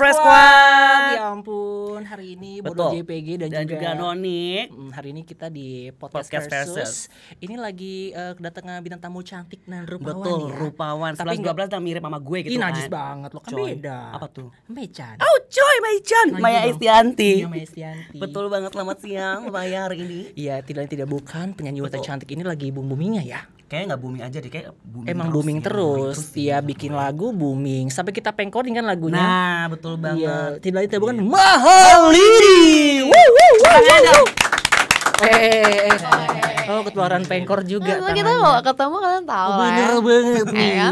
Fresh Squad. Ya ampun, hari ini Bodo Betul. JPG Dan juga Nonik. Hari ini kita di Podcast Podcast Versus. Versus. Ini lagi kedatangan bintang tamu cantik dan rupawan Betul, ya. rupawan. Tapi 11-12 udah mirip sama gue gitu Ih, kan. najis banget loh, kan Coy, beda. apa tuh? Mechan. Oh coy, Maichan, Lagi Maya dong. Estianti. Iya, Maya Estianti. Betul banget, selamat siang Maya hari ini. Iya, tidak bukan penyanyi wanita Betul. cantik ini lagi boomingnya ya. Kayaknya gak booming aja deh, kayak booming Emang terus booming ya, terus. booming Dia sih. bikin lagu booming sampai kita pengkorin kan lagunya. Nah, betul banget. Iya, tidak bukan Mahalini. Oh, ketularan pengkor juga. Nah, kita tangannya. mau ketemu kalian tahu lah. Bener banget nih. Ya.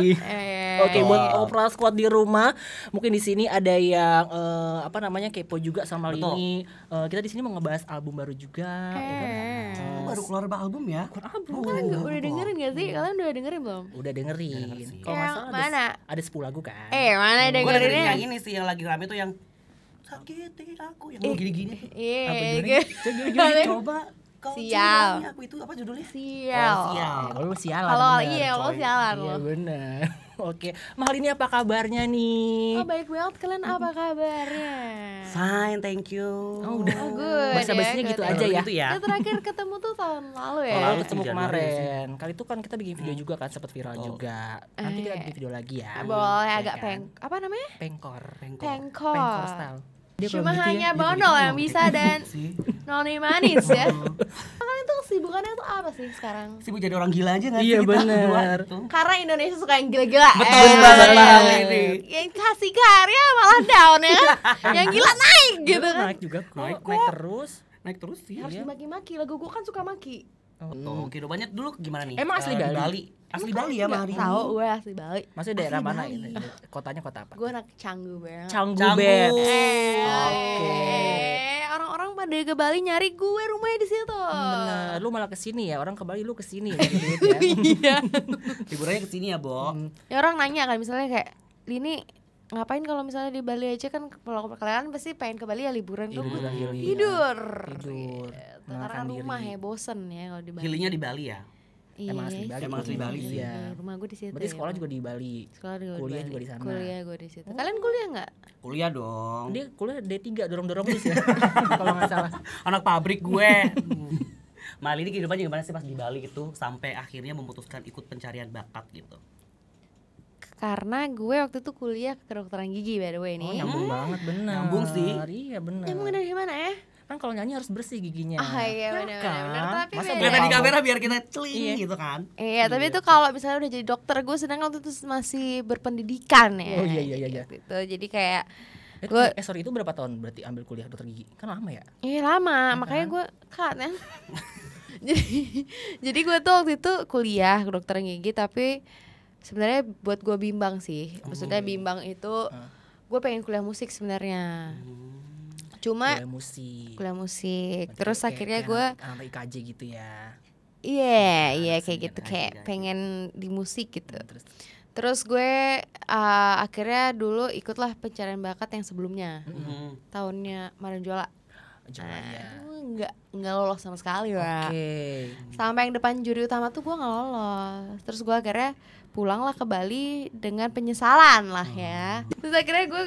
Oke, buat Opera Squad di rumah, mungkin di sini ada yang kepo juga sama Betul. ini. Kita di sini mau ngebahas album baru juga. ya kan? Oh, baru keluar album ya? Kalian udah dengerin gak sih? Kalian udah dengerin belum? Udah dengerin. sih. Kalau nggak Yang salah mana? ada 10 lagu kan. Mana Gue dengerin dengerinnya? yang ini sih, yang lagi rame tuh yang sakiti aku, yang gini-gini. Iya. Gini, coba kau Sial. cilangi aku itu apa judulnya? Sial. Oh, sial. Kalau lu sialan. Kalau bener, iya, lo coy. sialan Iya lo. bener. Oke, Mahal ini apa kabarnya nih? Oh baik banget, kalian apa kabarnya? Fine, thank you. Oh, udah. Oh, good Basa-basinya ya, gitu good. aja ya. Gitu ya. Kita terakhir ketemu tuh tahun lalu ya. Oh, lalu ketemu sih, kemarin. Kali itu kan kita bikin video juga kan, sempat viral Oh. juga. Nanti kita bikin video lagi ya. Boleh Ya agak kan? apa namanya? Pengkor. Pengkor. Pengkor style. Dia Cuma kalau gitu hanya ya, Bondol yang bisa dan sih. Noni manis ya. Kalian tuh kesibukannya tuh apa sih sekarang? Sibuk jadi orang gila aja nggak sih Iya, kita bener. berdua gitu. Karena Indonesia suka yang gila-gila. Betul banget ini. Yang kasih karya malah down ya kan? Yang gila naik gitu kan. Naik juga, naik terus. Naik terus sih. Harus dimaki-maki, lagu gue kan suka maki. Tuh, kehidupannya dulu gimana nih? Emang asli Di Bali? Asli Bali ya Mari. Tahu gue asli Bali. Maksudnya daerah mana ini? Kotanya kota apa? Gue anak Canggu banget. Canggu Canggu. Bet. Orang-orang pada ke Bali nyari gue rumahnya di situ. Bener, lu malah kesini ya, orang ke Bali lu kesini ya, duit ya. Iya. Liburannya kesini ya, Bo. Ya orang nanya kan misalnya kayak Lini ngapain kalau misalnya di Bali aja kan, kalau kalian pasti pengen ke Bali ya liburan tuh Liburan, tidur. Tidur, Karena menenangkan rumah diri. ya bosen ya kalau di Bali. Healingnya di Bali ya. Iya. Emang asli Bali. Emang asli Bali sih. Iya. Rumah gue di situ. Berarti ya, sekolah Bang. juga di Bali. Sekolah kuliah juga di sana. Kuliah gue di situ. Kalian kuliah nggak? Kuliah dong. Dia kuliah D3 dorong-dorong terus ya. Kalau nggak salah. Anak pabrik gue. Mali ini kehidupannya gimana sih pas di Bali gitu sampai akhirnya memutuskan ikut pencarian bakat gitu. Karena gue waktu itu kuliah kedokteran gigi by the way Oh, nih. nyambung banget bener. Nyambung sih. Iya bener. Nyambung dari mana ya? Kan kalau nyanyi harus bersih giginya. Ah iya Ya benar kan? benar tapi Masa beda. Kelihatan di Paham. kamera biar kita celing Iya. gitu kan. Iya, tapi itu kalau misalnya udah jadi dokter, gue sedang waktu itu masih berpendidikan ya. Oh, iya. Gitu. Jadi kayak Gue sorry, itu berapa tahun berarti ambil kuliah dokter gigi? Kan lama ya? lama, makanya gue cut kan. jadi gue tuh waktu itu kuliah kedokteran gigi tapi sebenarnya buat gue bimbang sih. Maksudnya bimbang itu gue pengen kuliah musik sebenarnya. Cuma kuliah musik. Berarti Terus kayak- akhirnya kayak gue anak IKJ gitu ya. iya kayak seni gitu aja, kayak aja. pengen di musik gitu. Terus Terus gue akhirnya dulu ikutlah pencarian bakat yang sebelumnya. Tahunnya Maranjola. Jolaya. Gue nggak lolos sama sekali lah. Oke. Sampai yang depan juri utama tuh gue nggak lolos. Terus gue akhirnya pulang lah ke Bali dengan penyesalan lah ya. Terus akhirnya gue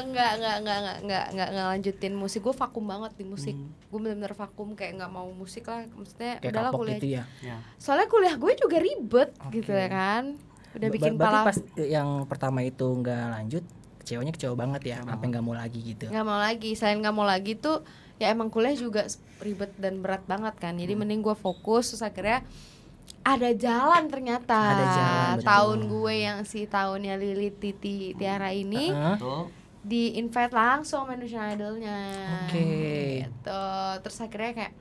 nggak lanjutin musik. Gue vakum banget di musik. Gue bener-bener vakum kayak nggak mau musik lah. Maksudnya Kayak udahlah kapok kuliah. gitu ya. Ya. Soalnya kuliah gue juga ribet Oke. gitu ya kan. Udah bikin Berarti pala pas yang pertama itu nggak lanjut, kecewa banget ya, sampai nggak mau lagi gitu. nggak mau lagi. Selain nggak mau lagi tuh ya emang kuliah juga ribet dan berat banget kan. Jadi mending gue fokus. Terus akhirnya ada jalan ternyata. Ada jalan, betul. Tahun gue yang si tahunnya Lili Titi Tiara ini Tuh. di invite langsung sama Indonesian Idol-nya. Oke. Gitu. Terus akhirnya kayak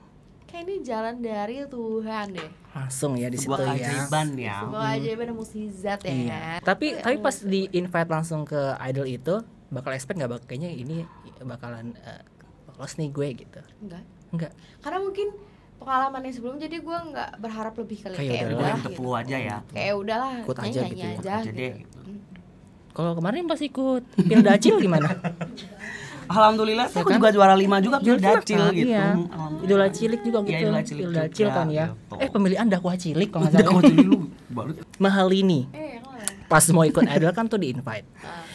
ini jalan dari Tuhan deh. Langsung ya di situ Sebuah ya. keajaiban ya. Sebuah keajaiban dan mukjizat ya. Iya. Tapi pas di invite langsung ke idol itu, bakal expect nggak kayaknya ini bakalan lolos nih gue gitu. Enggak. Karena mungkin pengalaman yang sebelum jadi gue nggak berharap lebih kali Kayak kayak udah udah Untuk flu aja ya. kayak udahlah Ikut aja nyanyi gitu ya. aja Aja deh gitu. gitu. Kalau kemarin pas ikut Pildacil gimana? Alhamdulillah Ya sih aku kan? juga juara 5 juga Juara Pildacil kan? gitu. Iya. Alhamdulillah. Idola cilik juga Iya, gitu. idola cilik Pildacil juga, kan ya. gitu. Pemilihan dakwah cilik kalau nggak Udah salah. kau jadi lu baru. Mahal ini. Kan pas mau ikut idol kan tuh di invite.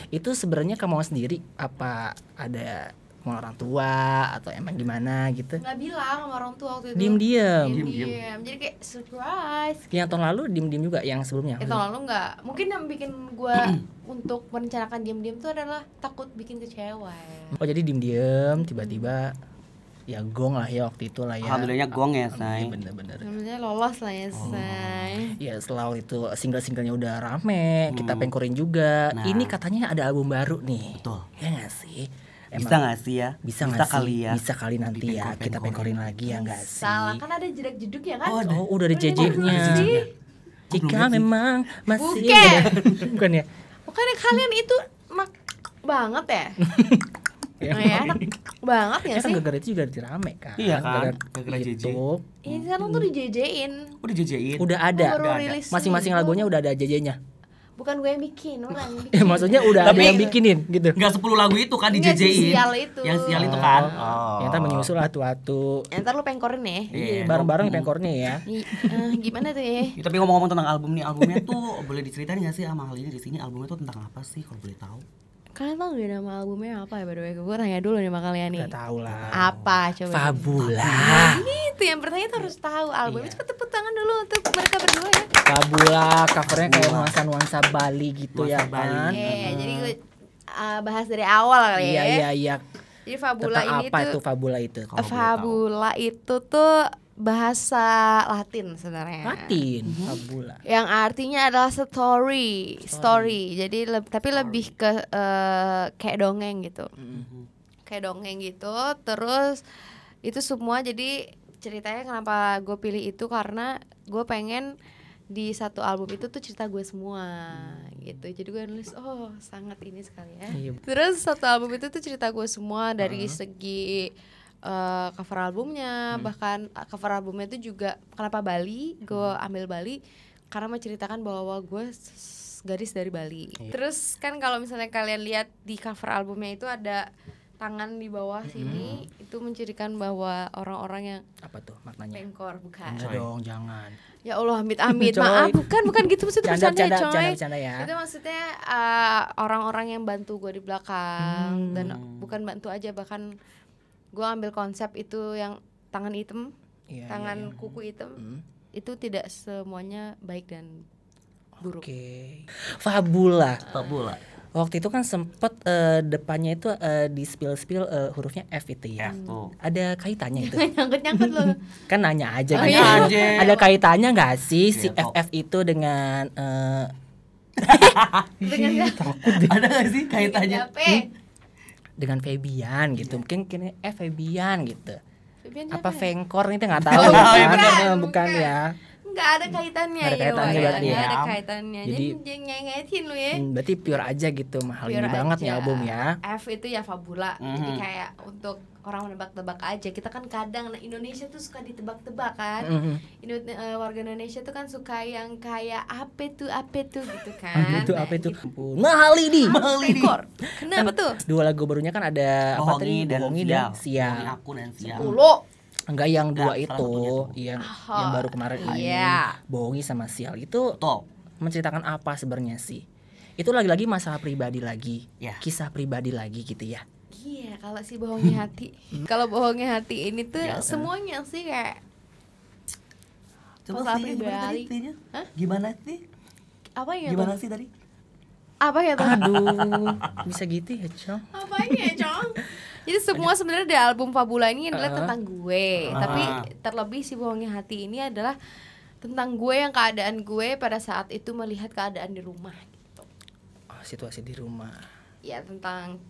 Itu sebenarnya kamu sendiri apa ada mau orang tua atau emang gimana gitu? Nggak bilang sama orang tua waktu itu. Diem-diem. Jadi kayak surprise. Yang tahun lalu diem-diem juga yang sebelumnya. Tahun lalu nggak. Mungkin yang bikin gue untuk merencanakan diem-diem tuh adalah takut bikin kecewa. Oh jadi diem-diem tiba-tiba ya gong lah ya waktu itu lah ya. Alhamdulillahnya gong ya, Say. Bener-bener. Namanya lolos lah ya, Say. Ya setelah itu single-singlenya udah rame, kita pengkorin juga. Nah. Ini katanya ada album baru nih. Betul. Ya nggak sih? Bisa nggak sih ya? Bisa nggak sih? kali ya. Bisa kali nanti ya kita pengkorin lagi ya nggak sih? Salah, kan ada jedak jeduk ya kan? Oh udah ada JJ-nya. Jika memang masih bukan ya? Bukannya kalian itu banget ya? Ya, enak banget ya kan sih? gara-gara itu juga rame kan? Iya kan? Gara-gara Gara-gara JJ. YouTube. Ini sekarang tuh di-JJ-in. Udah jajain. Udah ada. Baru Udah ada. rilis Masing-masing minggu. lagunya udah ada JJ-nya. Bukan gue yang bikin, orang yang bikin. Ya maksudnya udah ada Tapi- yang bikinin gitu. Enggak 10 lagu itu kan Enggak, si dijajain. sial itu. Yang sial itu kan. Yang ntar menyusul atu-atu. Ntar lu pengkorin ya? Iya, bareng-bareng pengkornya ya. Gimana tuh ya? Ya, tapi ngomong-ngomong tentang album nih, albumnya tuh boleh diceritain nggak sih sama Halini di sini albumnya tuh tentang apa sih kalau boleh tahu? Kalian tahu gak nama albumnya apa ya by the way? Gue tanya dulu nih sama kalian nih. Gak tau lah. Apa coba? Fabula. Itu yang bertanya tuh harus tahu albumnya. Cepet tepuk tangan dulu untuk mereka berdua ya. Fabula, covernya kayak nuansa-nuansa Bali gitu Nuansa ya Bali. kan. Jadi gue bahas dari awal kali ya. Iya. Jadi Fabula Tentang ini apa tuh itu Fabula itu? Kalau boleh Fabula itu tuh bahasa Latin sebenarnya. Latin, Fabula. Yang artinya adalah story. Jadi tapi lebih ke kayak dongeng gitu. Kayak dongeng gitu. Terus itu semua jadi ceritanya kenapa gue pilih itu karena gue pengen di satu album itu tuh cerita gue semua gitu. Jadi gue nulis sangat ini sekali ya. Iya. Terus satu album itu tuh cerita gue semua dari segi cover albumnya, bahkan cover albumnya itu juga kenapa Bali, gue ambil Bali karena menceritakan bahwa gue garis dari Bali. Terus kan kalau misalnya kalian lihat di cover albumnya itu ada tangan di bawah sini, itu mencirikan bahwa orang-orang yang Apa tuh maknanya? pengkor bukan. Enggak dong, jangan. Ya Allah, amit-amit. Coy. Maaf, bukan gitu maksudnya bercanda coy. Bercanda ya. Itu maksudnya orang-orang yang bantu gue di belakang dan bukan bantu aja, bahkan gue ambil konsep itu yang tangan hitam, Iya, tangan kuku hitam, itu tidak semuanya baik dan buruk. Oke. Fabula. Fabula. Waktu itu kan sempet depannya itu di spill hurufnya F itu ya. Tuh. Ada kaitannya itu. Nyangkut loh. Kan nanya aja Oh, gitu. iya. aja. Ada kaitannya nggak sih si Iya, kok. FF itu dengan Dengan Ada nggak sih kaitannya? dengan Febian gitu. Mungkin kini Febian gitu. Febian Apa siapa ya? Vengkor itu nggak tahu Oh, ya iya, kan? bukan. Bukan ya. Nggak ada kaitannya. Nggak ada kaitannya ya, berarti nggak ya. ada kaitannya. Jadi Jadi- jangan nyengetin lu ya. Berarti pure aja gitu, mahal ini Pure banget nih aja. album ya. F itu ya Fabula. Jadi kayak untuk orang menebak-tebak aja. Kita kan kadang Indonesia tuh suka ditebak-tebak kan. Warga Indonesia tuh kan suka yang kayak apa tuh gitu kan. Itu Nah, apa itu? gitu. Ampun. Mahal ini. Pengkor. Kenapa tuh? Dua lagu barunya kan ada apa tadi? Bohongi dan Bohongi sial. dan Sial. Bohongi aku dan sial. 10. Enggak yang dua Enggak, itu, salah satunya tuh. yang baru kemarin ini. Iya. Bohongi sama Sial itu Top. menceritakan apa sebenarnya sih? Itu lagi-lagi masalah pribadi lagi, Ya. kisah pribadi lagi gitu ya. Iya, kalau si bohongnya hati. Kalau bohongnya hati ini tuh Ya, semuanya sih kayak Coba Masalah sih gimana pribadi. tadi intinya? Hah? Gimana sih? apa ya Gimana tuh? sih tadi? Apa ya tuh? Aduh, bisa gitu ya, Cong. Apanya ya, Cong? Jadi semua sebenarnya di album Fabula ini adalah tentang gue. Tapi terlebih si bohongnya hati ini adalah tentang gue yang keadaan gue pada saat itu melihat keadaan di rumah gitu. Oh, situasi di rumah. Ya tentang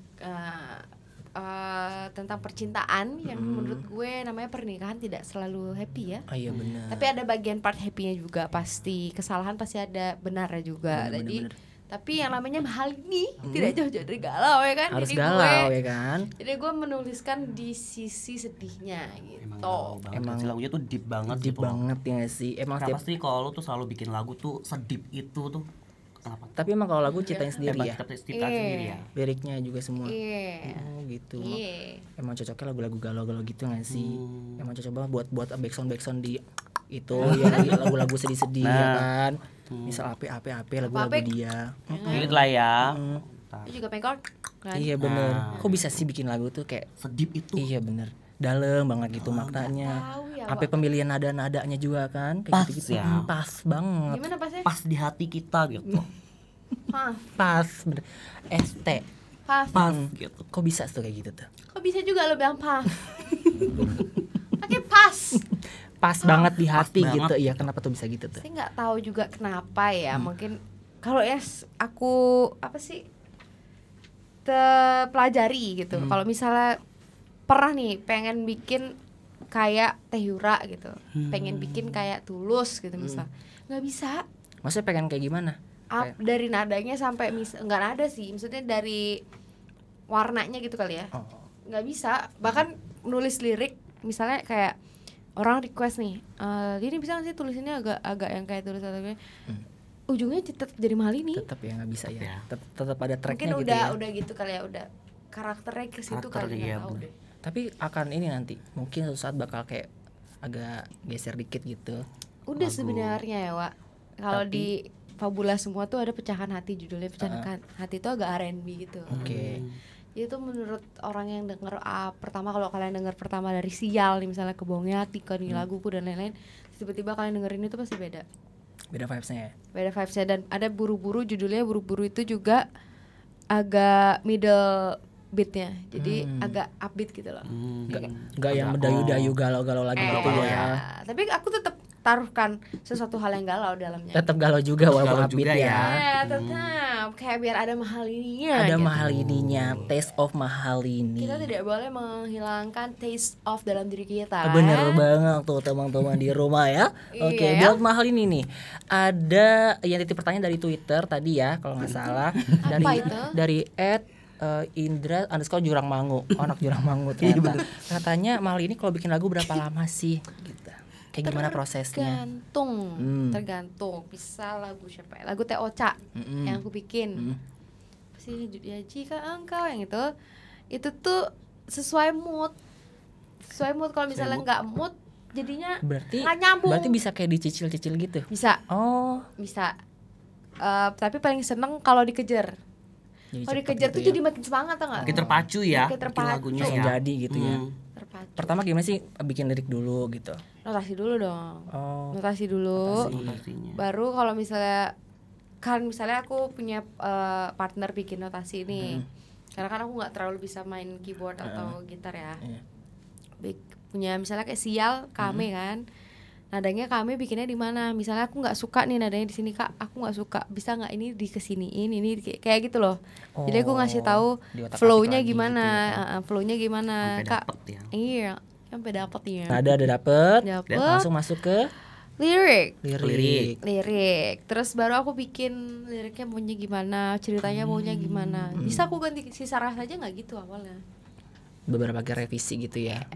percintaan yang menurut gue namanya pernikahan tidak selalu happy ya. Oh iya benar. Tapi ada bagian part happy-nya juga pasti. Kesalahan pasti ada benarnya juga. Bener, Jadi bener. tapi yang namanya hal ini tidak jauh-jauh dari galau ya kan. Harus Jadi galau ya kan. Jadi gue menuliskan di sisi sedihnya Emang gitu. galau banget. Emang Sih, lagunya tuh deep banget Deep gitu loh. banget ya nggak sih. Emang Kenapa setiap, sih kalau lu tuh selalu bikin lagu tuh sedip itu tuh? Kenapa? tapi emang kalau lagu ciptain sendiri ya. Kita ciptaan sendiri ya. Liriknya juga semua. Iya. Oh gitu. Iya. Emang cocoknya lagu-lagu galau-galau gitu nggak sih? Emang cocok banget buat backsound di itu ya lagu-lagu sedih-sedih ya Nah. kan. Misal lagu-lagu Apa-apa. dia. Gitu lah ya. Itu juga pengkor kan. Iya bener. Nah. Kok bisa sih bikin lagu tuh kayak Sedip itu. iya bener. Dalam banget gitu maknanya. tahu ya, Sampai Wak. pemilihan nada-nadanya juga kan kayak Pas gitu-gitu. ya. Pas banget. Gimana pasnya? Pas di hati kita gitu. Hah, Pas bener. ST. pas. Pas gitu. Kok bisa tuh kayak gitu tuh? Kok bisa juga lo bilang pas? Pakai pas. Pas banget di hati banget. gitu. Iya, kenapa tuh bisa gitu tuh? Saya nggak tahu juga kenapa ya. Mungkin kalau aku apa sih pelajari gitu. Kalau misalnya pernah nih pengen bikin kayak Teh Yura gitu, pengen bikin kayak Tulus gitu misal, nggak bisa. Maksudnya pengen kayak gimana? Dari nadanya sampai nggak nada sih, maksudnya dari warnanya gitu kali ya, Oh. nggak bisa. Bahkan nulis lirik misalnya kayak orang request nih, ini bisa nggak sih tulisannya agak yang kayak tulis atau ujungnya tetap jadi mahal ini. Tetap ya nggak bisa ya. Ya. Tetap ada tracknya Mungkin gitu ya. udah gitu kali ya, udah karakternya ke situ Karakternya, kali, iya, nggak tahu bener. deh. Tapi akan ini nanti mungkin suatu saat bakal kayak agak geser dikit gitu. Udah sebenarnya ya, Wak. Kalau Tapi- di Fabula semua tuh ada pecahan hati, judulnya pecahan hati itu agak R&B gitu. Oke. Itu menurut orang yang denger pertama, kalau kalian denger pertama dari Sial nih misalnya, Kebohongnya Hati, Nih Laguku dan lain-lain, tiba-tiba kalian dengerin itu pasti beda. Beda vibes-nya ya. Beda vibes-nya. Dan ada Buru-Buru, judulnya Buru-Buru itu juga agak middle beatnya, jadi agak upbeat gitu loh. Enggak yang mendayu-dayu galau-galau lagi gitu galau ya. Tapi aku tetap taruhkan sesuatu hal yang galau dalamnya. Tetap galau juga walaupun Galau upbeat juga ya. ya. Tetap kayak biar ada mahal ininya. Ada gitu. mahal ininya, taste of mahal ini. Kita tidak boleh menghilangkan taste of dalam diri kita. Bener banget tuh teman-teman di rumah ya. Oke, Iya. buat mahal ini nih. Ada yang titip pertanyaan dari Twitter tadi ya, kalau nggak salah. Apa itu? Dari Indra _ Jurang Mangu. Oh, anak Jurang Mangu ternyata. Katanya mahal ini kalau bikin lagu berapa lama sih? Gitu. Kayak gimana prosesnya? Tergantung. Bisa lagu siapa ya? Lagu Teh Ocha yang aku bikin. Pasti ya jika engkau yang itu tuh sesuai mood. Sesuai mood. Kalau misalnya nggak mood, jadinya Berarti nggak nyambung. berarti bisa kayak dicicil-cicil gitu. Bisa, Oh, bisa. Tapi paling seneng kalau dikejar. jadi Kalau cepet dikejar gitu tuh ya. jadi makin semangat, tau nggak? Makin terpacu ya. Makin bikin terpacu. lagunya Langsung ya. jadi gitu ya. Terpacu. Pertama gimana sih bikin lirik dulu gitu? Notasi dulu dong. Oh, Notasi dulu. Notasinya. Baru kalau misalnya misalnya aku punya partner bikin notasi nih. Karena kan aku nggak terlalu bisa main keyboard atau gitar ya. Iya. Punya misalnya kayak Sial, Kame kan. Nadanya Kame bikinnya di mana? Misalnya aku nggak suka nih nadanya di sini, Kak. Aku nggak suka. Bisa nggak ini dikesiniin, ini kayak gitu loh. Jadi aku ngasih tahu di otak-atik flow-nya lagi gimana, gitu ya. flow-nya gimana, Sampai Kak. dapet ya. Iya, sampai dapet ya. Nada ada dapet, Dapet. langsung masuk ke Lirik. lirik. Terus baru aku bikin liriknya maunya gimana, ceritanya maunya gimana. Bisa aku ganti sisa ras aja nggak gitu awalnya. Beberapa kali revisi gitu ya.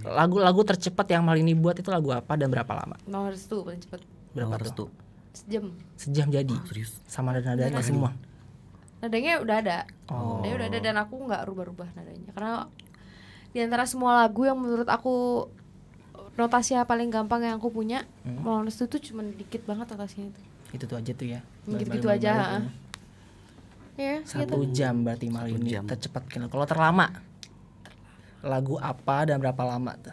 Lagu-lagu tercepat yang Mal ini buat itu lagu apa dan berapa lama? Nomor restu paling cepet Berapa Harus tuh? tuh. sejam. Sejam jadi. Serius. Sama nadanya semua. Nadanya udah ada. Oh. Nadanya udah ada dan aku nggak rubah-rubah nadanya. Karena di antara semua lagu yang menurut aku notasi yang paling gampang yang aku punya, Melawan Restu tuh cuma dikit banget notasinya itu. Itu tuh aja tuh ya. Gitu-gitu aja. Ya, Satu jam berarti Mal ini jam. tercepat bikin lagu. Kalau terlama lagu apa dan berapa lama tuh?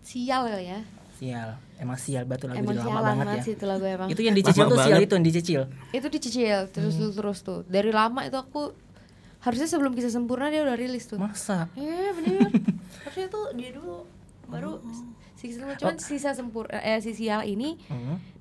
Sial kali ya. Sial. Emang sial banget tuh lagu Emang jadi lama sialan banget banget ya. sih itu lagu emang. Itu yang dicicil Lama tuh sial banget. itu yang dicicil. Itu dicicil terus tuh. Dari lama itu aku harusnya sebelum Kisah Sempurna dia udah rilis tuh. Masa? Iya bener. Harusnya tuh dia dulu baru cuman sisa sempurna si Sial ini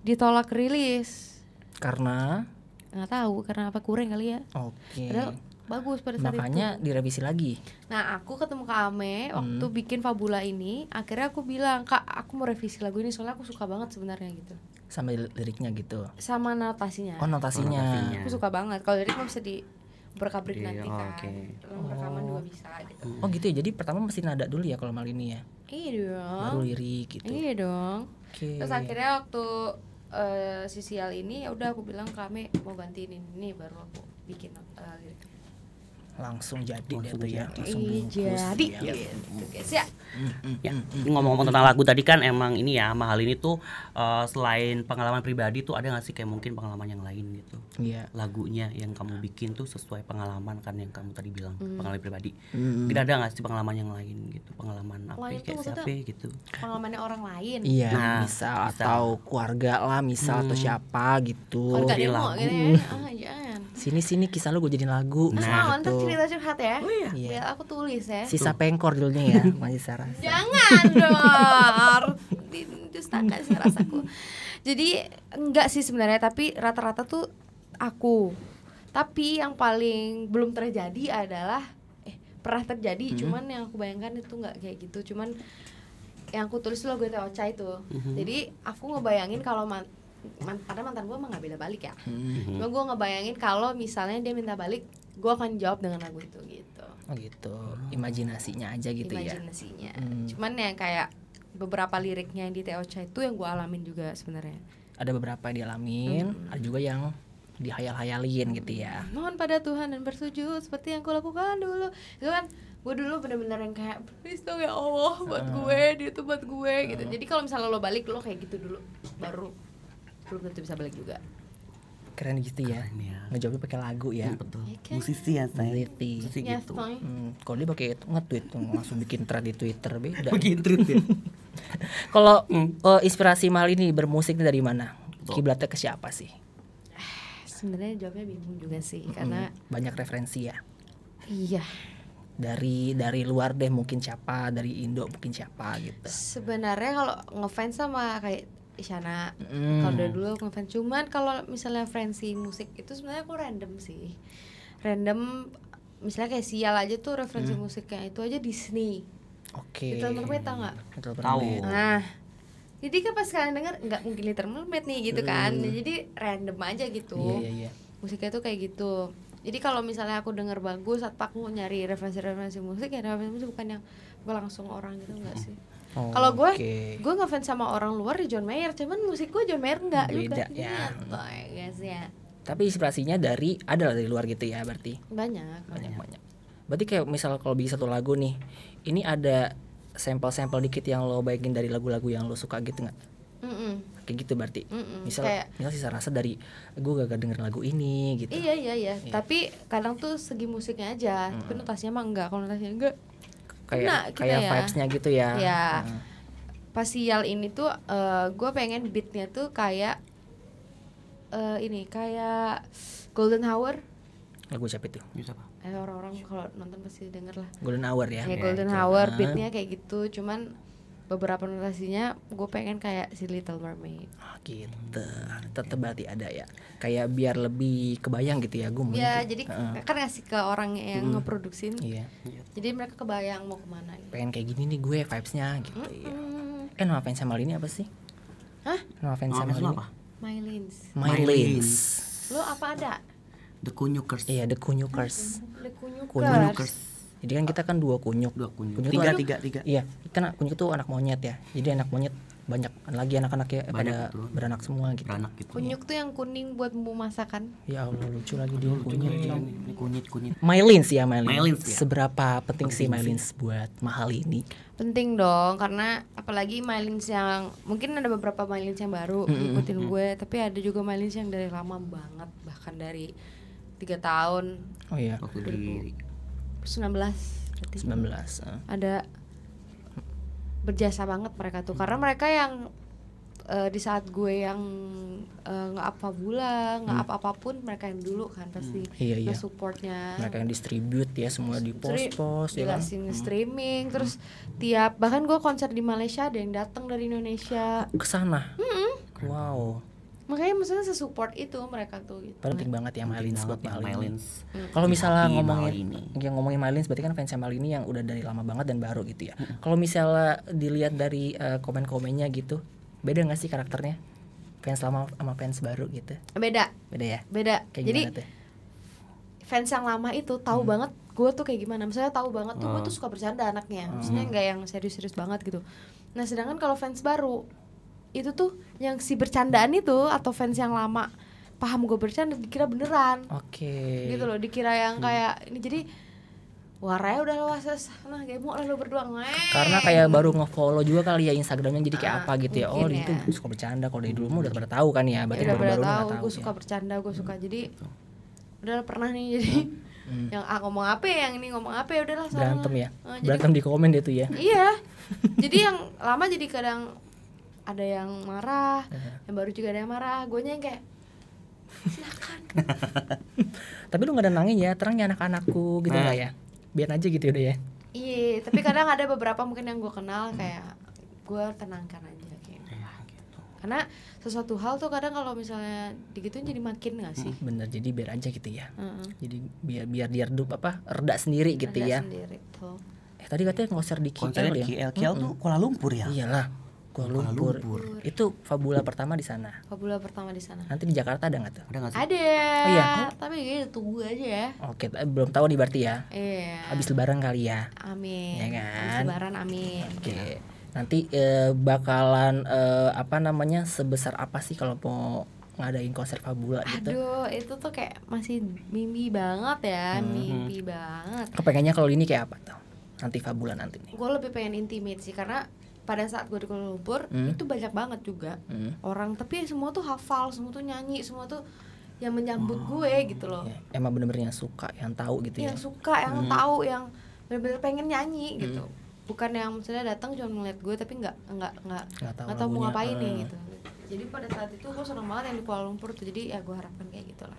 ditolak rilis. Karena Nggak tahu karena apa, kurang kali ya. oke. Padahal bagus pada saat Makanya itu. direvisi lagi. Nah aku ketemu Kak Ame waktu bikin Fabula ini. Akhirnya aku bilang, Kak aku mau revisi lagu ini soalnya aku suka banget sebenarnya gitu. Sampai liriknya gitu. Sama notasinya. Oh, notasinya. Aku suka banget. Kalau lirik mah bisa di berkabrik Iya, nanti kan. oke. Dalam rekaman juga bisa gitu. Oh gitu ya. Jadi pertama mesti nada dulu ya kalau Mal ini ya. Iya Baru dong. lirik gitu. Iya dong. Oke. Terus akhirnya waktu si Sial ini ya udah aku bilang kami mau gantiin ini baru aku bikin liriknya. langsung jadi deh Langsung tuh ya, jadi. langsung bungkus Jadi ya. gitu guys ya. Ya, ini ngomong-ngomong tentang lagu tadi kan emang ini ya Mahal ini tuh selain pengalaman pribadi tuh ada nggak sih kayak mungkin pengalaman yang lain gitu? Iya. Lagunya yang kamu bikin tuh sesuai pengalaman kan yang kamu tadi bilang pengalaman pribadi. Tidak ada nggak sih pengalaman yang lain gitu? Pengalaman apa Lain tuh kayak maksudnya siapa gitu? Pengalamannya orang lain. Iya, Nah, misal misal. atau keluarga lah, misal atau siapa gitu. Keluarga Jadi demo lagu. gitu ya. jangan. Sini kisah lu gue jadiin lagu. Mas misalnya mau ntar gitu. cerita curhat ya. Iya. Biar aku tulis ya. Sisa pengkor dulunya ya, masih Sarah. Jangan dong. Didustakan sih rasaku. Jadi enggak sih sebenarnya, tapi rata-rata tuh aku. Tapi yang paling belum terjadi adalah pernah terjadi, cuman yang aku bayangkan itu enggak kayak gitu. Cuman yang aku tulis lagu Teocha itu. Jadi aku ngebayangin kalau padahal mantan gue emang gak bela balik ya. Cuma gue ngebayangin kalau misalnya dia minta balik, gue akan jawab dengan lagu itu gitu. Oh gitu, imajinasinya aja gitu ya. Imajinasinya. Cuman yang kayak beberapa liriknya yang di Teocha itu yang gue alamin juga sebenarnya. Ada beberapa yang dialamin, ada juga yang dihayal-hayalin gitu ya. Mohon pada Tuhan dan bersujud seperti yang kulakukan dulu. Itu kan gue dulu bener-bener yang kayak please dong ya Allah buat gue, dia tuh buat gue gitu. Jadi kalau misalnya lo balik lo kayak gitu dulu, baru belum tentu bisa balik juga. Keren gitu ya. Keren ya. Ngejawabnya pakai lagu ya. Betul. Ya kan? Musisi ya saya. Musisi. Musisi Yes, gitu. Toy. Kalau dia pakai nge-tweet tuh, langsung bikin thread di Twitter, beda. Bikin tweet ya. Kalau inspirasi Mahal ini bermusik ini dari mana? Kiblatnya ke siapa sih? Sebenarnya jawabnya bingung juga sih karena Banyak referensi ya. iya. Dari luar deh mungkin siapa, dari Indo mungkin siapa gitu. Sebenarnya kalau ngefans sama kayak Isyana, kalau dari dulu aku ngefans. Cuman kalau misalnya referensi musik itu sebenarnya aku random sih. Random, misalnya kayak Sial aja tuh referensi musiknya itu aja Disney. Oke. Little Mermaid tau nggak? Little Tahu. Mermaid. Nah, jadi kan pas kalian denger nggak mungkin Little Mermaid nih gitu kan. Jadi random aja gitu. Iya. Musiknya tuh kayak gitu. Jadi kalau misalnya aku denger bagus atau aku nyari referensi musik ya referensi musik bukan yang langsung orang gitu enggak sih. Oh, Kalau gue oke. ngefans sama orang luar di John Mayer, cuman musik gue John Mayer enggak Beda juga. ya. Gitu ya guys ya. Tapi inspirasinya ada lah dari luar gitu ya berarti. Banyak. Banyak. Berarti kayak misal kalau bikin satu lagu nih, ini ada sampel-sampel dikit yang lo bayangin dari lagu-lagu yang lo suka gitu nggak? Kayak gitu berarti. Misal Sisa Rasa dari gue gak denger lagu ini gitu. Iya. Tapi kadang tuh segi musiknya aja, tapi notasinya mah enggak. Kalau notasinya enggak Kayak kita ya. vibes-nya gitu ya. Ya. Pas Sial ini tuh gue pengen beatnya tuh kayak ini kayak Golden Hour. Lagu siapa itu? Bisa apa? Orang-orang kalau nonton pasti denger lah. Golden Hour ya. Kayak Golden Hour, beatnya kayak gitu. Cuman beberapa notasinya gue pengen kayak si Little Mermaid. Gitu. Tetep berarti ada ya. Kayak biar lebih kebayang gitu ya gue mau. Ya jadi kan ngasih ke orang yang ngeproduksiin. Iya. Jadi mereka kebayang mau kemana gitu. Pengen kayak gini nih gue vibes-nya gitu ya. Nama fans sama ini apa sih? Hah? Nama fans sama Nama ini apa? Mylins. Mylins. Lo apa ada? The Kunyukers. Iya, The Kunyukers. The Kunyukers. Kunyukers. Jadi kan kita kan dua kunyuk. Kunyuk. Kunyuk tuh Tiga. Iya, kan kunyuk tuh anak monyet ya. Jadi anak monyet banyak lagi anak-anaknya pada betul. beranak semua gitu. Beranak gitu. Kunyuk tuh yang kuning buat bumbu masakan. Ya Allah lucu lagi dia kunyuk. Ini kunyit. Mylins ya, Mylins. Mylins, ya. Seberapa penting sih Mylins buat Mahal ini? Penting dong, karena apalagi Mylins yang mungkin ada beberapa Mylins yang baru ngikutin gue, tapi ada juga Mylins yang dari lama banget, bahkan dari 3 tahun. Oh iya. Waktu di 19 berarti. 19. Ada berjasa banget mereka tuh karena mereka yang di saat gue yang nge-up Fabula, nge-up apapun mereka yang dulu kan pasti Iya. supportnya. Mereka yang distribute ya semua di post-post ya kan. Jelasin streaming terus tiap bahkan gue konser di Malaysia ada yang datang dari Indonesia. Kesana. Wow. Makanya maksudnya sesupport itu mereka tuh gitu. Penting banget ya Mylins buat Mahal ini. Mylins. Kalau misalnya Di ngomongin Mylins berarti kan fans Mahal ini yang udah dari lama banget dan baru gitu ya. Kalau misalnya dilihat dari komen-komennya gitu, beda nggak sih karakternya? Fans lama sama fans baru gitu. Beda Ya? Beda. Kayak Jadi gimana tuh? fans yang lama itu tahu banget gue tuh kayak gimana. Misalnya tahu banget tuh gue tuh suka bercanda anaknya. Maksudnya nggak yang serius-serius banget gitu. Nah sedangkan kalau fans baru itu tuh yang si bercandaan itu atau fans yang lama paham gue bercanda dikira beneran. Oke. Gitu loh, dikira yang kayak ini, jadi warnanya udah luas, nah kayak mau lo berdua karena kayak baru nge-follow juga kali ya Instagramnya, jadi kayak apa gitu ya. Oh mungkin itu suka bercanda, kalau dari dulu mah udah pada tahu kan ya, berarti baru-baru tahu nggak tahu gue suka bercanda, gue suka, jadi udah pernah nih jadi yang ngomong apa ya, yang ini ngomong apa ya, udahlah berantem ya, jadi, berantem di komen dia tuh ya. iya jadi yang lama jadi kadang ada yang marah, yang baru juga ada yang marah, gue yang kayak silakan. Tapi lu nggak ada nangis ya, terang ya anak-anakku gitu nggak ya, biar aja gitu udah ya. Iya, tapi kadang ada beberapa mungkin yang gue kenal kayak gue tenangkan aja kayak gitu. Karena sesuatu hal tuh kadang kalau misalnya digituin jadi makin nggak sih? Bener, jadi biar aja gitu ya. Jadi biar dia redup reda sendiri gitu ya. Sendiri tuh. Tadi katanya konser di KL konser ya. di KL tuh Kuala Lumpur ya. Iyalah, Kuala Lumpur. Itu Fabula pertama di sana. Fabula pertama di sana. Nanti di Jakarta ada nggak tuh? Ada nggak sih? Ada. Oh iya. Tapi kayaknya tunggu aja ya. Oke, belum tahu nih berarti ya. Iya. Habis lebaran kali ya. Amin. Ya kan? Habis lebaran amin. Oke. Nanti bakalan apa namanya, sebesar apa sih kalau mau ngadain konser Fabula gitu? Aduh, itu tuh kayak masih mimpi banget ya, mimpi banget. Kepengennya kalau ini kayak apa tuh? Nanti Fabula nanti nih. Gue lebih pengen intimate sih, karena pada saat gue di Kuala Lumpur itu banyak banget juga orang, tapi semua tuh hafal, semua tuh nyanyi, semua tuh yang menyambut gue gitu loh. Ya, emang bener-bener yang suka, yang tahu gitu ya. Yang suka, yang tahu, yang bener-bener pengen nyanyi gitu. Bukan yang misalnya datang cuma ngeliat gue tapi nggak tahu mau ngapain nih gitu. Jadi pada saat itu gue seneng banget yang di Kuala Lumpur tuh, jadi ya gue harapkan kayak gitulah.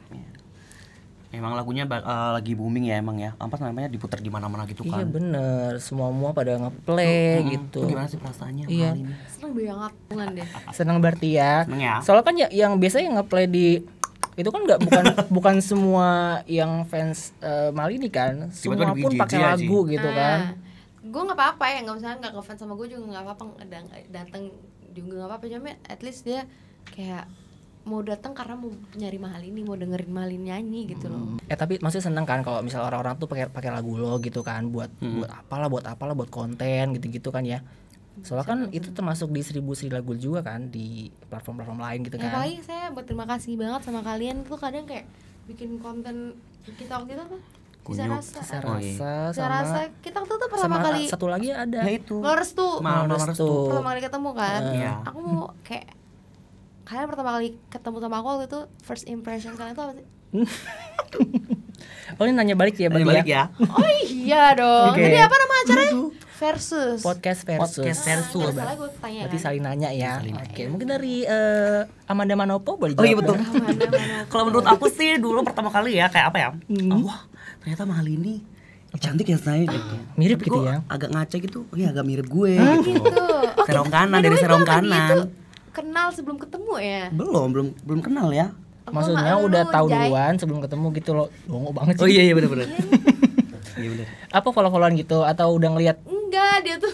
Emang lagunya lagi booming ya emang ya. Apa namanya, diputar di mana-mana gitu kan. Iya bener, semua pada ngeplay gitu. Itu gimana sih perasaannya? Iya. Seneng banget bukan deh. Seneng berarti ya. Seneng ya. Soalnya kan yang biasanya ngeplay di itu kan nggak bukan semua yang fans Malini kan. Semua pun pakai lagu gitu kan. Gue nggak apa-apa ya, nggak misalnya nggak ngefans sama gue juga nggak apa-apa, datang juga nggak apa-apa, cuma at least dia kayak mau datang karena mau nyari Malini, mau dengerin Malini nyanyi gitu loh. Tapi maksudnya seneng kan kalau misal orang-orang tuh pakai lagu lo gitu kan, buat apalah buat konten gitu-gitu kan ya. Soalnya kan itu termasuk distribusi lagu juga kan di platform-platform lain gitu kan. Ya paling saya berterima kasih banget sama kalian tuh, kadang kayak bikin konten kita waktu itu apa? Sisa rasa kita tuh pertama kali. Satu lagi ada. Ya itu. Malam Restu. Pertama kali ketemu kan. Aku mau kayak kalian pertama kali ketemu sama aku waktu itu, first impression kalian tuh apa sih? Oh ini nanya balik ya, Oh iya dong. Jadi apa nama acaranya? Versus. Podcast versus. Berarti saling nanya ya. Oke, mungkin dari Amanda Manopo boleh jawab. Oh iya betul. Kalau menurut aku sih dulu pertama kali ya kayak apa ya? Wah, ternyata Malini cantik ya saya gitu. Mirip tapi gitu ya. Agak ngaca gitu. Oh iya agak mirip gue gitu. Oh, Serong kanan dari serong kanan. Kenal sebelum ketemu ya? Belum kenal ya. Maksudnya udah tahu duluan sebelum ketemu gitu loh. Dongo banget sih. Oh iya benar. Iya benar. Apa follow-followan gitu atau udah ngeliat? Enggak, dia tuh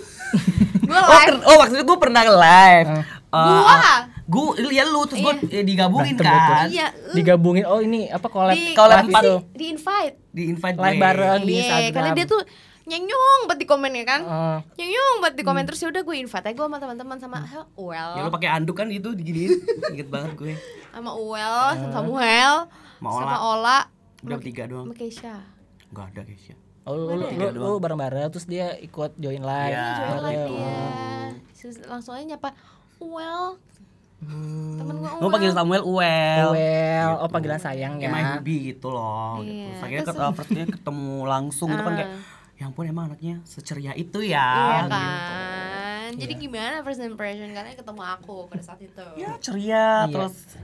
gua live. Oh maksudnya gue pernah live. Gue ya lu terus gue digabungin kan. Iya, digabungin. Oh ini apa collab itu. Di invite live bareng di Instagram. Karena dia tuh nyenyong buat di komen ya kan. Nyenyong buat di komen, terus udah gue invite aja gue sama teman-teman sama Uel. Ya lu pakai anduk kan gitu diginiin. Inget banget gue. Sama Uel, sama Samuel, sama Ola. Udah 3 doang. Sama Keisha. Enggak ada Keisha. Oh lu bareng-bareng terus dia ikut join live. Iya, join live dia. Langsung aja nyapa Uel. Temen gue Uel. Mau panggil Samuel Uel. Oh panggilan sayang ya. Kayak my baby gitu loh. Gitu. Saya firstnya ketemu langsung gitu kan kayak ya ampun emang anaknya seceria itu ya. Iya kan. Gitu. Jadi gimana first impression kalian ketemu aku pada saat itu? Ya ceria terus.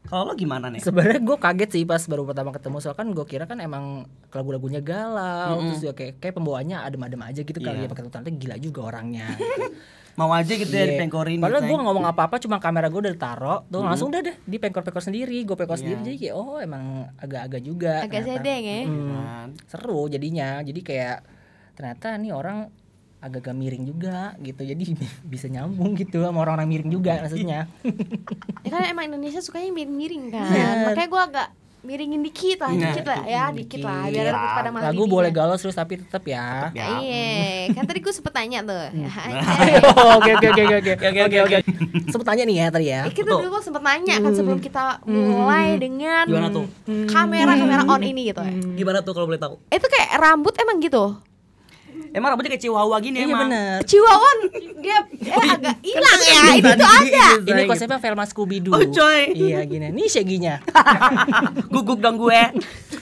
Kalau lo gimana nih? Sebenarnya gue kaget sih pas baru pertama ketemu, soalnya kan gue kira kan emang lagu-lagunya galau, terus juga kayak pembawaannya adem-adem aja gitu kali ya, pakai ternyata gila juga orangnya. Mau aja gitu ya dipengkorin. Padahal gue ngomong apa-apa cuma kamera gue udah ditaruh, tuh langsung deh dipengkor-pengkor sendiri, gue pengkor sendiri, jadi kayak oh emang agak-agak juga. Agak sedeng ya. Seru jadinya, jadi kayak ternyata nih orang agak-agak miring juga gitu, jadi bisa nyambung gitu sama orang-orang miring juga maksudnya. Ya kan emang Indonesia sukanya miring-miring kan, makanya gue agak miringin dikit lah dikit lah biar pada malah lagu boleh galau terus tapi tetap ya. Iya, kan tadi gue sempet tanya tuh. Oke. Sempet tanya nih ya tadi ya. Kita dulu sempet nanya kan sebelum kita mulai dengan gimana tuh? Kamera on ini gitu. Gimana tuh kalau boleh tahu? Itu kayak rambut emang gitu. Emang rambutnya kayak chihuahua gini emang. Bener. Chihuahua dia agak hilang ya. Itu tuh ada. Ini konsepnya Velma Scooby-Doo. Oh coy. Iya gini. Nih Shaggy-nya. Guguk dong gue.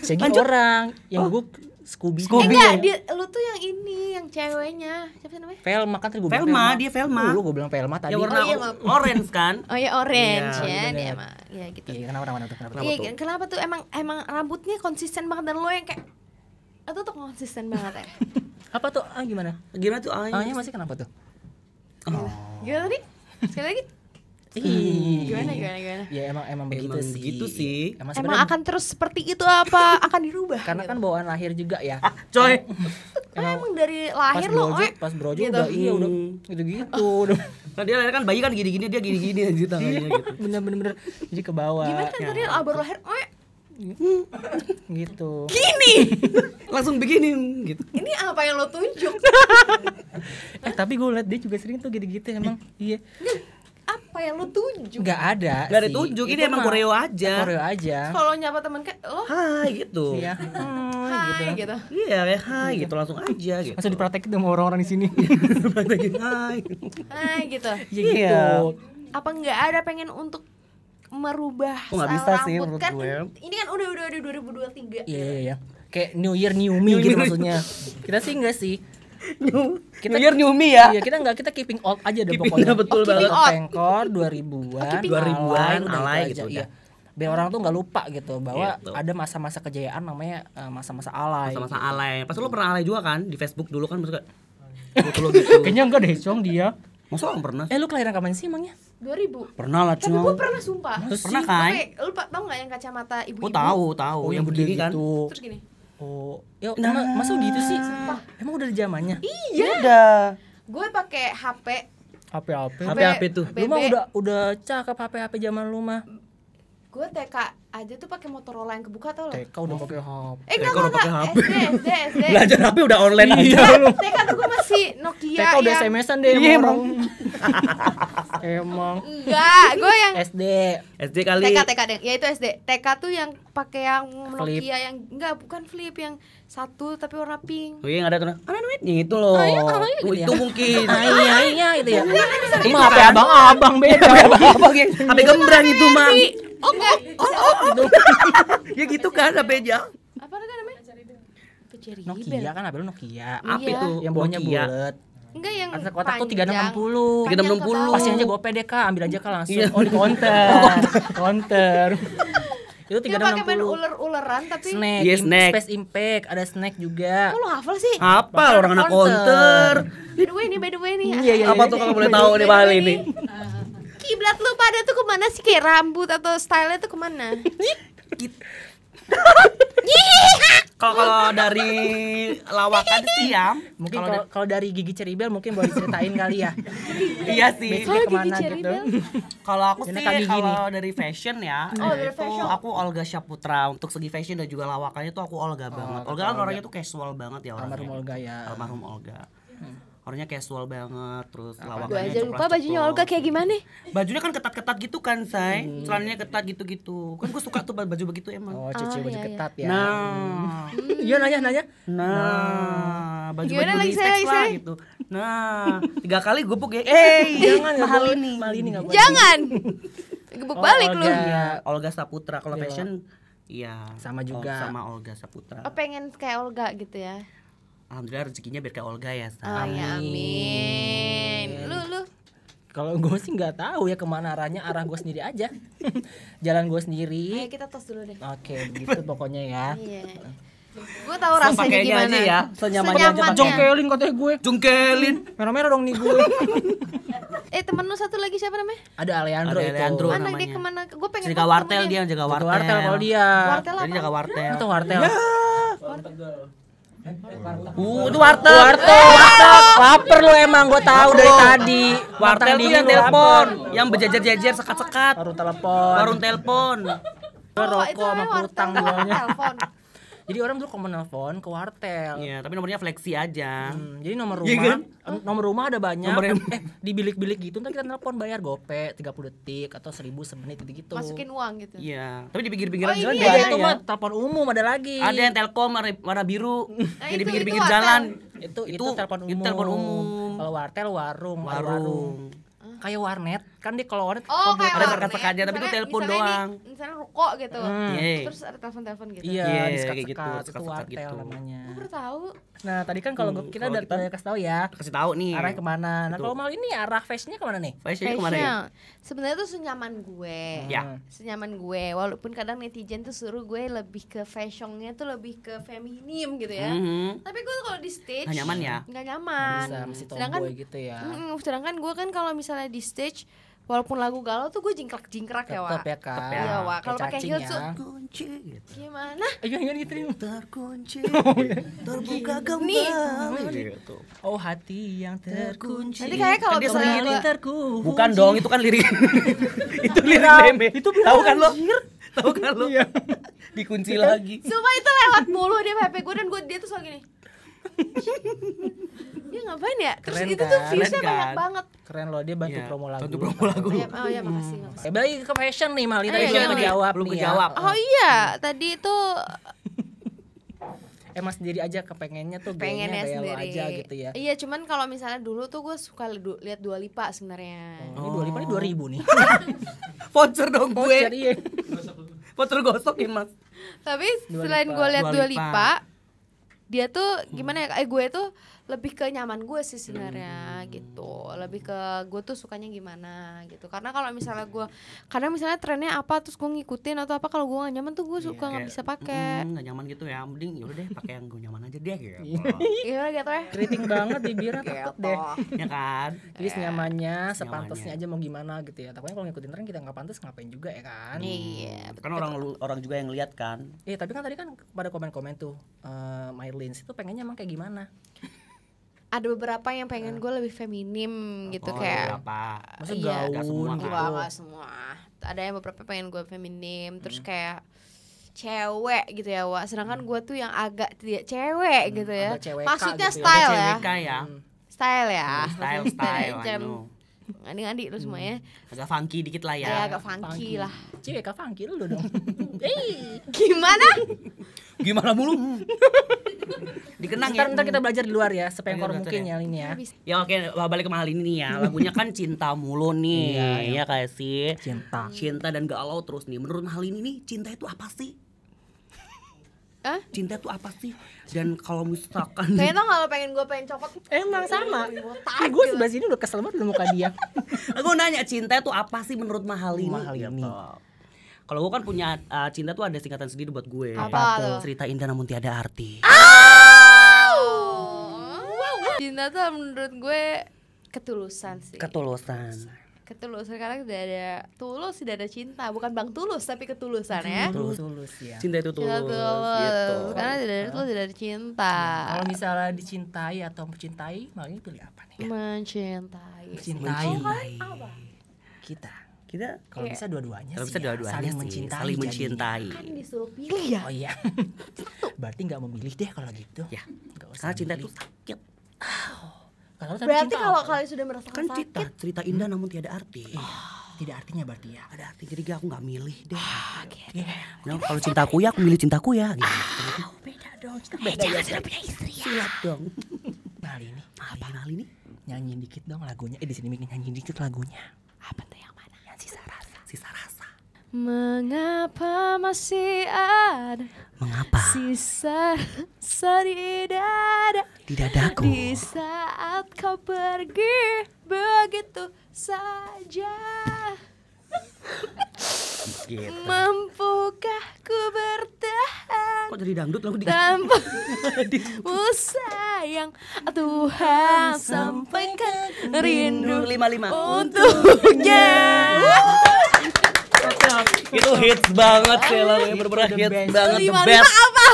Shaggy orang yang guguk Scooby. Enggak, lu tuh yang ini, yang ceweknya. Siapa sih namanya? Velma kan tadi gue bilang Velma, dia Velma. Dulu gue bilang Velma tadi. Ya warna orange kan? Oh ya orange Iya, ya dia mah. Ya gitu. Iya, kenapa Iya, kenapa tuh emang rambutnya konsisten banget dan lo yang kayak itu tuh konsisten banget ya. Apa tuh? Gimana? Gimana tuh? A-nya masih kenapa tuh? Gimana tadi? Sekali lagi. Gimana? Ya emang begitu sih. Emang akan terus seperti itu apa akan dirubah? Karena kan bawaan lahir juga ya. Coy. Emang dari lahir lo pas brojo udah udah gitu-gitu. Kan dia lahir kan bayi kan gini-gini dia gini-gini aja tangannya gitu. Bener-bener jadi ke bawah. Gimana kan tadi baru lahir gitu. Gini. Langsung begini gitu. Ini apa yang lo tunjuk? Tapi gue liat dia juga sering tuh gitu-gitu emang. Iya. Apa yang lo tunjuk? Gak ada tunjuk, ini emang koreo aja. Kalau nyapa temen kayak lo hai gitu. Iya. Hai gitu. Iya kayak hai gitu langsung aja gitu. Langsung dipraktekin sama orang-orang di sini. Praktekin hai. Hai gitu. Iya gitu. Apa nggak ada pengen untuk merubah nggak bisa sih menurut kan gue. Ini kan udah 2023. Iya. Kayak New Year New Me gitu maksudnya. Kita sih enggak sih. Kita New Year New Me ya. Iya, kita keeping old aja deh pokoknya. Betul banget. Pengkor 2000-an. Alay gitu ya. Biar orang tuh nggak lupa gitu bahwa ada masa-masa kejayaan namanya masa-masa alay. Masa-masa alay. Pasti lo pernah alay juga kan di Facebook dulu kan maksudnya. Gitu. Kayaknya enggak deh, Cong dia. Masa orang pernah? Lu kelahiran kapan sih emangnya? 2000. Pernah lah, Tapi gue pernah sumpah. Pernah kan? Lu tau nggak yang kacamata ibu-ibu? Tahu. Yang begini kan. Terus gini. Oh, ya masa gitu sih? Emang udah ada zamannya? Iya. Udah. Gue pakai HP HP tuh. Lu mah udah cakep HP zaman lu mah. Gue TK aja tuh pakai Motorola yang kebuka tau lo. TK udah pakai HP. TK udah pakai HP. SD. Belajar HP udah online aja. TK tuh gue masih Nokia. TK udah SMS-an deh emang. Emang. Enggak, gue yang SD kali. TK deh. Ya itu SD. TK tuh yang pakai yang Nokia yang enggak bukan flip yang satu tapi warna pink. Oh iya yang ada tuh. Ada duit itu loh. Itu mungkin. Iya itu ya. Itu mah HP abang-abang beda. HP gembrang itu mah. Oh enggak. Gitu. Ya gitu kan HP-nya. Apa namanya? Nokia kan HP lu Nokia. Apa itu? Yang bawahnya bulat. Enggak yang Atas kotak tuh 3660. 3660. Pasti aja bawa PDK, ambil aja Kak langsung. Oh di counter. Itu 3660. Dia pakai main uler-uleran tapi Snack, snack. Space Impact, ada snack juga. Kok lo hafal sih? Apa orang anak counter? By the way nih. Iya. Apa tuh kalau boleh tahu nih Pak ini? Kiblat lu pada tuh kemana sih, kayak rambut atau stylenya tuh kemana? Kalau dari lawakan sih ya, mungkin kalau dari Gigi Ceribel mungkin boleh ceritain kali ya. Iya sih. Basicnya kemana gitu? Kalau aku sih kalau dari fashion ya, dari itu fashion. aku Olga Syaputra. Untuk segi fashion dan juga lawakannya tuh aku Olga banget. Olga kan orangnya tuh casual banget ya orangnya. Almarhum Olga ya. Almarhum Olga. Orangnya casual banget, terus lawakannya. Gue aja lupa bajunya Olga kayak gimana? Bajunya kan ketat-ketat gitu kan, Say. Celananya ketat gitu-gitu. Kan gue suka tuh baju begitu emang. Oh, cuci baju ketat ya. Nah. Iya nanya. Nah, baju lagi seks lah gitu. Nah, 3 kali gubuk ya. Jangan mahal ini enggak boleh. Jangan. Gebuk balik lu. Iya, Olga Saputra kalau fashion iya. Sama juga. Sama Olga Saputra. Oh, pengen kayak Olga gitu ya. Alhamdulillah rezekinya biar kayak Olga ya. Oh ya amin. Lu. Kalau gue sih nggak tahu ya kemana arahnya, arah gue sendiri aja. Jalan gue sendiri. Ayo kita tos dulu deh. Oke, gitu pokoknya ya. Iya. Gue tahu rasanya gimana. Aja ya. Senyamannya aja. Jongkelin katanya gue. Jongkelin. Merah-merah dong nih gue. Temen lu satu lagi siapa namanya? Ada Alejandro itu. Alejandro Mana namanya. dia kemana? Gue pengen jaga wartel dia, jaga wartel. Wartel kalau dia. Wartel apa? Jadi jaga wartel. Itu wartel. Itu wartel. Wartel. Laper lu emang, gue tahu dari tadi. Wartel tuh yang telepon, yang berjejer-jejer sekat-sekat. Warung telepon. Warung telepon. Rokok sama pulutang jualnya. Telepon. Jadi orang dulu kalau mau nelpon ke wartel. Iya, tapi nomornya fleksi aja. Jadi nomor Iya rumah, nomor rumah ada banyak. Nomor yang- Di bilik-bilik gitu ntar kita nelpon bayar gope 30 detik atau 1.000 semenit gitu. Masukin uang gitu. Iya, tapi di pinggir-pinggiran Oh, jalan iya, beda Itu ya. mah telepon umum ada lagi. Ada yang Telkom warna biru Nah, yang di itu pinggir-pinggir wartel. jalan. itu telepon umum. Itu telepon umum. Kalau wartel warung. Kayak warnet kan dia kalau warnet Oh, kayak Ada warnet. sekat-sekatnya, tapi itu Misalnya- telepon misalnya doang. misalnya ruko gitu. Iya. Terus ada telepon-telepon gitu. Iya, Iya, di kayak sekat-sekat gitu, itu sekat-sekat wartel gitu. namanya. Gue baru tahu. Nah tadi kan kalau kita kalau udah kita- kasih tahu ya Kasih tahu nih. arah kemana. Nah Betul. kalau mal ini arah fashion-nya kemana nih? Fashionnya kemana ya? Sebenarnya tuh senyaman gue. Ya. Senyaman gue. Walaupun kadang netizen tuh suruh gue lebih ke fashionnya tuh lebih ke feminim gitu ya. Mhm. Tapi gue kalau di stage Nggak nyaman ya? Nggak nyaman. Bisa mesti Sedangkan tomboy gitu ya. sedangkan gue kan kalau misalnya di stage walaupun lagu galau tuh gue jingkrak-jingkrak ya, Wak. Tetep ya kan. Tetep ya. Iya, Wak. Kalau Kayak pakai cacing heels ya. tuh Kunci gitu. gimana? Iya gitu nih. Terkunci. Oh, iya. Terbuka Nih. kembali. Gitu. Oh hati yang terkunci. Nanti kayak kalau Kan dia misalnya sendiri gue terkunci. Bukan dong, itu kan lirik. Itu lirik meme. Itu tahu kan lo? Tahu kan lo? Iya. Dikunci lagi. sumpah itu lewat mulu dia HP gue dan dia tuh selalu gini. Dia ngapain ya? Terus Keren itu tuh kan? viewsnya Keren kan? banyak banget. Keren loh dia bantu Iya, promo lagu. bantu promo lagu. Oh ya makasih. Balik ke fashion nih Mali tadi Iya, belum iya, kejawab belum nih ya. kejawab. Oh iya, tadi itu Emang sendiri aja kepengennya tuh pengennya gaya lo sendiri. aja gitu ya. Iya, cuman kalau misalnya dulu tuh gue suka lihat Dua Lipa sebenarnya. Ini 25 ini 2000 nih. Voucher dong Voucher, gue. iya. Voucher gosok ya mas. Tapi Dua selain Lipa. gue lihat Dua Dua Lipa. Lipa, dia tuh gimana ya? Gue tuh lebih ke nyaman gue sih sebenarnya gitu. Lebih ke gue tuh sukanya gimana gitu. Karena kalau misalnya gue, kadang misalnya trennya apa terus gue ngikutin atau apa, kalau gue gak nyaman tuh gue suka nggak bisa pakai. Nggak nyaman gitu ya. Mending yaudah deh pakai yang gue nyaman aja deh gitu. Gimana gitu ya? Keriting banget bibirnya takut deh. Ya kan? Jadi senyamannya, Senyamannya. sepantasnya aja mau gimana gitu ya. Takutnya kalau ngikutin tren kita nggak pantas ngapain juga ya kan. Iya. Kan orang juga yang lihat kan. Iya tapi kan tadi kan pada komen-komen tuh Mylins itu pengennya emang kayak gimana? Ada beberapa yang pengen gue lebih feminim gitu kayak. Apa? Masa Iya. Nggak semua gaun kan? gitu. Enggak semua. Ada yang beberapa pengen gue feminim, terus kayak cewek gitu ya, Wak. Sedangkan gue tuh yang agak tidak cewek gitu ya. agak cewek Maksudnya gitu ya. style ya. CWK ya. Style ya. Style, I know. Ngadi-ngadi lu semua ya. Agak funky dikit lah ya. Ya agak funky lah. Cewek funky lu dong. Gimana? Gimana mulu? Dikenang ya. Ntar kita belajar di luar ya, supaya Iya, yang belajar mungkin ya. ya ini ya. Ya oke, balik ke mahal ini nih ya. Lagunya kan cinta mulu nih. Iya, Ya kayak sih. Cinta. Cinta dan galau terus nih. Menurut mahal ini nih, cinta itu apa sih? Hah? Cinta itu apa sih? Dan kalau misalkan Kayaknya tau gak lo pengen gue pengen copot. Emang sama. Botak Gue gitu. sebelah sini udah kesel banget udah muka dia. aku nanya cinta itu apa sih menurut mahal ini? Mahal ini. Gitu. Kalau gue kan punya cinta tuh ada singkatan sendiri buat gue. Apa tuh? Cerita indah namun tiada arti. Cinta tuh menurut gue ketulusan sih. Ketulusan. Ketulusan karena tidak ada tulus, tidak ada cinta. Bukan Bang Tulus tapi ketulusan ya. Tulus ya. Cinta itu tulus. Cinta tulus. Gitu. Karena tidak ada tulus, tidak ada cinta. Kalau misalnya dicintai atau mencintai, malah ini pilih apa nih? Mencintai. Mencintai. Apa? Kita. Kita Kalau bisa dua-duanya kalau sih. bisa ya. dua-duanya saling sih, mencintai. saling jadinya. mencintai. Kan disuruh pilih ya. Oh iya. Berarti nggak memilih deh kalau gitu. Ya. Nggak usah Karena cinta itu milih. sakit. Kalau tapi Berarti cinta kalau apa? kalian sudah merasakan Kan sakit, cerita indah namun tiada arti. Tidak artinya berarti ya. Ada arti jadi aku nggak milih deh. gitu. Nah, kalau cintaku ya aku milih cintaku ya. Gitu. Beda dong. Kita beda ya. sudah punya istri ya. Silat dong. Nah ini Apa hal ini? nyanyiin dikit dong lagunya. Di sini bikin nyanyiin dikit lagunya. Apa tuh yang mana? Yang sisa rasa. Sisa rasa. Mengapa masih ada Mengapa sisa di dada di dadaku di saat kau pergi begitu saja? gitu. Mampukah ku bertahan Kok jadi dangdut lagu di tanpamu sayang? Tuhan sampaikan rindu 55. untuknya. Itu hits banget sih lagunya, bener-bener hits banget, the Lima best. apa?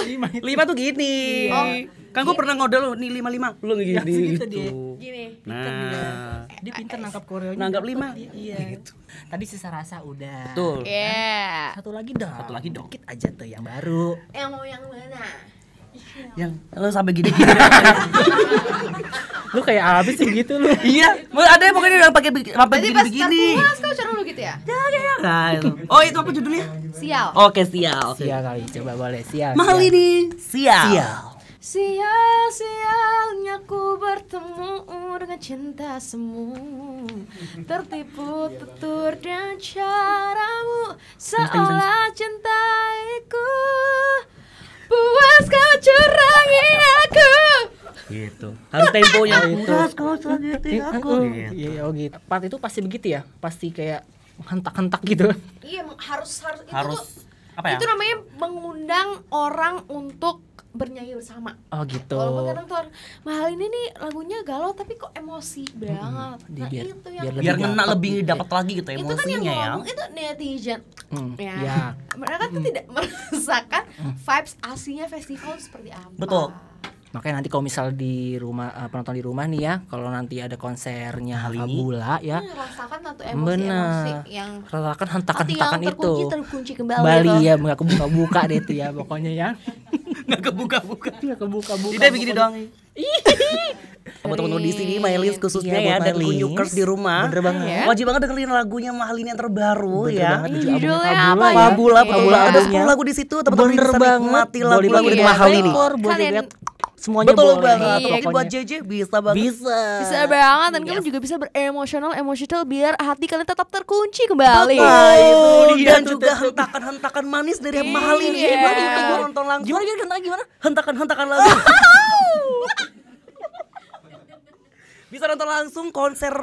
5 tuh gini. Kan gue pernah ngode lu nih 55 lu gini gitu. Gini. Nah, dia pintar nangkap koreonya. nanggap 5. Iya. Gitu. Tadi sisa rasa udah. Betul. Iya. Satu lagi dong. Satu lagi dong. Dikit aja tuh yang baru. Yang mau yang mana? Yang lu sampai gini-gini. Lu kayak abis sih gitu lu. Iya, ada yang pokoknya yang pakai sampai Jadi pas begini-begini. terpuas kau cara lu gitu ya? Nah, itu. Oh, itu apa judulnya? Sial. Oke, sial. Sial kali, coba boleh sial. Mahal sial. ini. Sial. Sial-sialnya ku bertemu dengan cinta semu, tertipu tutur dan caramu seolah cintaiku. Puas kau curangi aku. Gitu. Harus temponya. Puas kau curangi aku. Iya, oh gitu. Part itu pasti begitu ya? Pasti kayak hentak-hentak gitu. Iya, harus Harus apa ya? Itu namanya mengundang orang untuk bernyanyi bersama. Oh gitu. Walaupun kadang tuh Mahal ini nih lagunya galau tapi kok emosi banget. Nah Biar- itu yang Biar ngena dapet lebih gitu. dapat lagi gitu itu kan yang emosinya ya. ngomong itu netizen. ya. Mereka tuh tidak merasakan vibes aslinya festival seperti apa. Betul. Makanya nanti kalau misal di rumah penonton di rumah nih ya, kalau nanti ada konsernya Hal ini. Fabula ya, Merasakan satu emosi-emosi yang rasakan hati hentakan-hentakan yang itu. terkunci kembali. Bali tuh. ya, nggak kebuka-buka deh itu ya pokoknya ya. Nggak kebuka-buka. Nggak kebuka-buka. Tidak begini doang. Buat teman-teman di sini Mylins khususnya Iya, ya buat dan Mylins. Kunyukers di rumah. Bener banget. Iya. Wajib banget dengerin lagunya Mahal ini yang terbaru Bener ya. banget, baju Judulnya album apa ya? Fabula, Iya. Fabula ada Lagunya. 10 lagu di situ, teman-teman Bener bisa banget. nikmati Boleh lagu-lagu banget di Iya, Mahal baik. ini. Boleh Kalian- lihat semuanya Betul boleh. banget. Iya, Apalagi buat pokoknya. JJ bisa banget. Bisa. Bisa banget dan kamu juga bisa beremosional biar hati kalian tetap terkunci kembali. Betul. Iya, Dan tuh, juga tuh. hentakan-hentakan manis dari Iya. Mahal ini. Gimana itu gua nonton langsung. Gimana? Hentakan-hentakan lagu. Bisa nonton langsung konser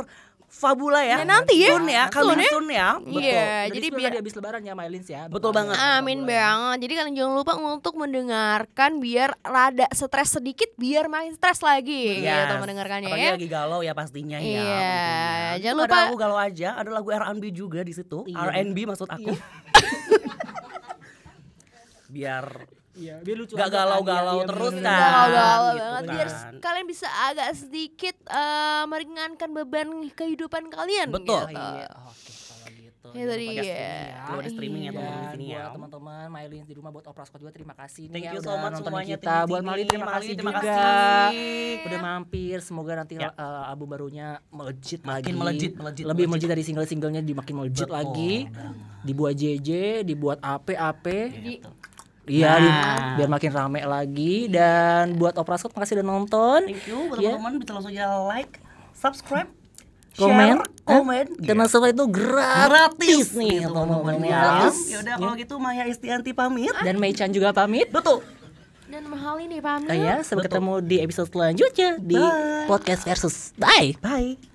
Fabula ya. Ya, nanti ya. Soon ya, Soon coming ya. soon ya. Betul. Iya, Jadi jadi biar biar habis lebaran ya Mylins ya. Betul banget. amin banget. Jadi kalian jangan lupa untuk mendengarkan biar rada stres sedikit biar makin stres lagi gitu mendengarkannya Apalagi ya. lagi galau ya pastinya ya. Iya, tentunya. jangan Itu lupa- ada lagu galau aja, ada lagu R&B juga di situ. Iya. R&B maksud aku. Biar Iya, biar lucu. Gak aja kan. galau-galau Iya, terus bener. kan. Galau-galau gitu banget kan. biar kalian bisa agak sedikit meringankan beban kehidupan kalian. Betul. gitu. Iya, oke kalau gitu. Itu Jangan lupa dia. streaming ya. Lu ada streaming ya Iya. teman-teman di Dan sini ya. buat teman-teman Mylins di rumah buat Opraskot juga terima kasih nih Thank ya you so udah much nontonin semuanya, kita. tim di Buat sini. Mali terima Mali, kasih terima juga. kasih. Udah mampir, semoga nanti Ya. album barunya melejit Makin lagi. melejit. Lebih melejit dari single-singlenya makin melejit Betul lagi. Dibuat JJ, dibuat AP. Gitu. Iya, Nah. biar makin rame lagi. Dan buat Opraskot makasih udah nonton. Thank you buat Ya. teman-teman, bisa langsung aja like, subscribe, Komen, share, komen. Karena semua itu gratis nih teman-teman ya. Ya udah kalau gitu Maya Estianti pamit. Dan Mei Chan juga pamit. Betul. Dan Mahal ini pamit. Oh ya, sampai ketemu di episode selanjutnya di Bye. Podcast Versus. Bye. Bye.